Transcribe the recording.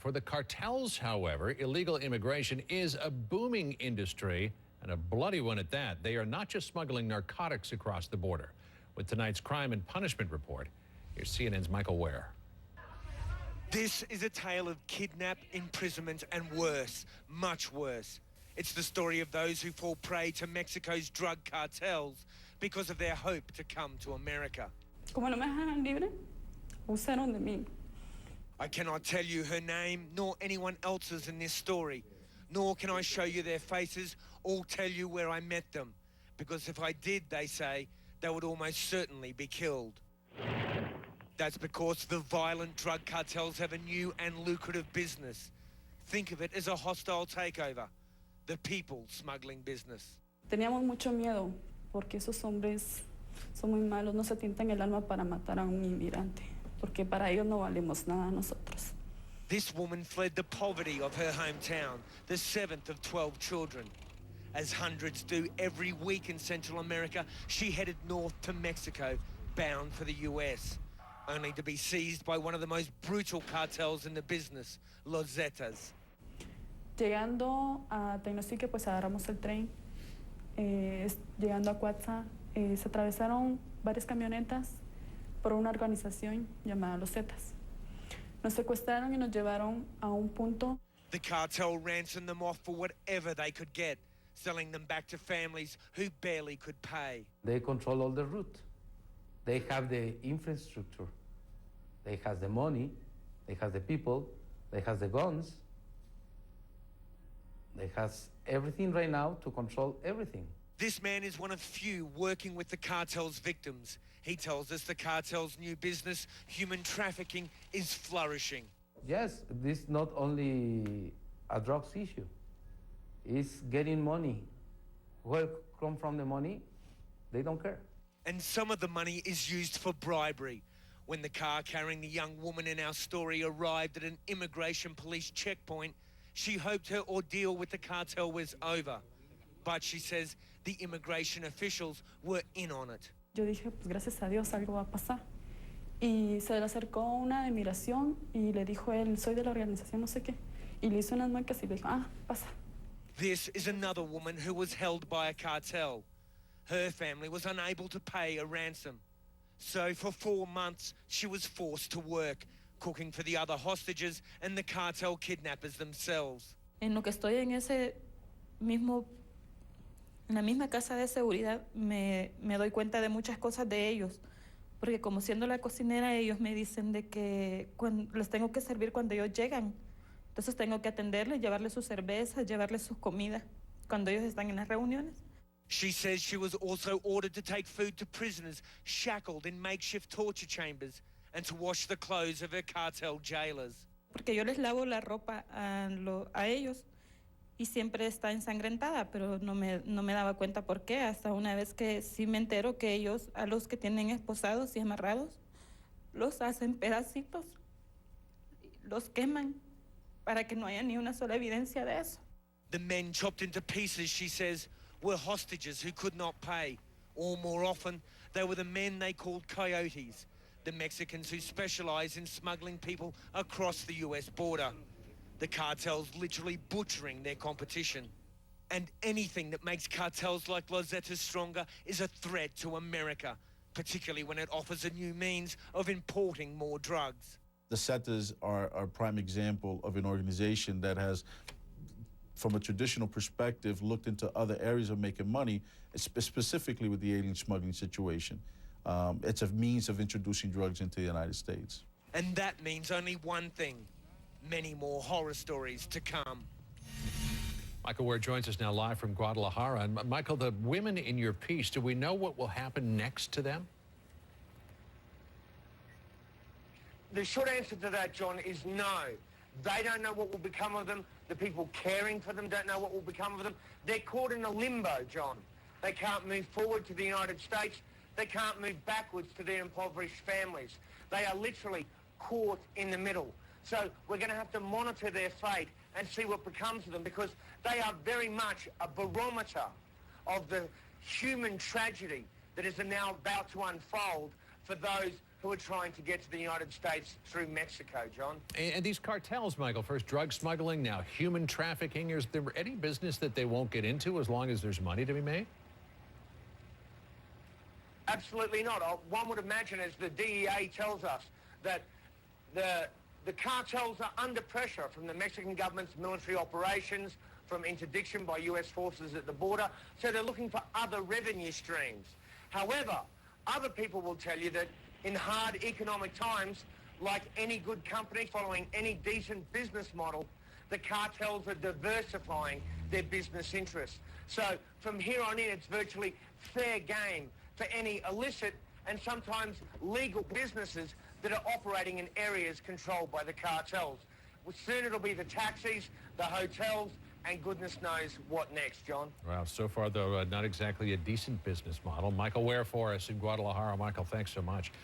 For the cartels, however, illegal immigration is a booming industry, and a bloody one at that. They are not just smuggling narcotics across the border. With tonight's Crime and Punishment Report, here's CNN's Michael Ware. This is a tale of kidnap, imprisonment, and worse, much worse. It's the story of those who fall prey to Mexico's drug cartels because of their hope to come to America. Como no me dejaron libre, usaron de mí. I cannot tell you her name, nor anyone else's in this story, nor can I show you their faces or tell you where I met them, because if I did, they say, they would almost certainly be killed. That's because the violent drug cartels have a new and lucrative business. Think of it as a hostile takeover, the people smuggling business. Teníamos mucho miedo porque esos hombres son muy malos, no se tientan el alma para matar a un inmigrante, porque para ellos no valemos nada nosotros. This woman fled the poverty of her hometown, the 7th of 12 children. As hundreds do every week in Central America, she headed north to Mexico, bound for the US, only to be seized by one of the most brutal cartels in the business, Los Zetas. Llegando a Tecnosique, pues agarramos el tren. Llegando a Cuatza, se atravesaron varias camionetas por una organización llamada Los Zetas. Nos secuestraron y nos llevaron a un punto. The cartel ransomed them off for whatever they could get, selling them back to families who barely could pay. They control all the route. They have the infrastructure. They have the money. They have the people. They have the guns. They have everything right now to control everything. This man is one of few working with the cartel's victims. He tells us the cartel's new business, human trafficking, is flourishing. Yes, this is not only a drugs issue. It's getting money. Where come from the money? They don't care. And some of the money is used for bribery. When the car carrying the young woman in our story arrived at an immigration police checkpoint, she hoped her ordeal with the cartel was over. But she says the immigration officials were in on it. Yo dije, pues gracias a Dios algo va a pasar. Y se le acercó una de migración y le dijo él, soy de la organización no sé qué. Y le hizo unas muecas y le dijo, pasa. This is another woman who was held by a cartel. Her family was unable to pay a ransom. So for 4 months, she was forced to work, cooking for the other hostages and the cartel kidnappers themselves. En lo que estoy en la misma casa de seguridad, me doy cuenta de muchas cosas de ellos. Porque como siendo la cocinera, ellos me dicen de que les tengo que servir cuando ellos llegan. Entonces tengo que atenderles, llevarles sus cervezas, llevarles sus comidas cuando ellos están en las reuniones. She says she was also ordered to take food to prisoners shackled in makeshift torture chambers and to wash the clothes of her cartel jailers. Porque yo les lavo la ropa a ellos y siempre está ensangrentada, pero no me daba cuenta por qué, hasta una vez que sí me entero que ellos, a los que tienen esposados y amarrados, los hacen pedacitos, los queman para que no haya ni una sola evidencia de eso. The men chopped into pieces, she says, were hostages who could not pay, or more often, they were the men they called coyotes, the Mexicans who specialize in smuggling people across the US border. The cartels literally butchering their competition. And anything that makes cartels like Los Zetas stronger is a threat to America, particularly when it offers a new means of importing more drugs. The Zetas are a prime example of an organization that has, from a traditional perspective, looked into other areas of making money, specifically with the alien smuggling situation. It's a means of introducing drugs into the United States. And that means only one thing: many more horror stories to come. Michael Ware joins us now live from Guadalajara. And Michael, the women in your piece, do we know what will happen next to them? The short answer to that, John, is no. They don't know what will become of them. The people caring for them don't know what will become of them. They're caught in a limbo, John. They can't move forward to the United States. They can't move backwards to their impoverished families. They are literally caught in the middle. So we're going to have to monitor their fate and see what becomes of them, because they are very much a barometer of the human tragedy that is now about to unfold for those who are trying to get to the United States through Mexico, John. And these cartels, Michael, first drug smuggling, now human trafficking. Is there any business that they won't get into as long as there's money to be made? Absolutely not. One would imagine, as the DEA tells us, that the cartels are under pressure from the Mexican government's military operations, from interdiction by US forces at the border, so they're looking for other revenue streams. However, other people will tell you that in hard economic times, like any good company following any decent business model, the cartels are diversifying their business interests. So from here on in, it's virtually fair game for any illicit and sometimes legal businesses that are operating in areas controlled by the cartels. Well, soon it'll be the taxis, the hotels, and goodness knows what next, John. Well, so far, though, not exactly a decent business model. Michael Ware for us in Guadalajara. Michael, thanks so much.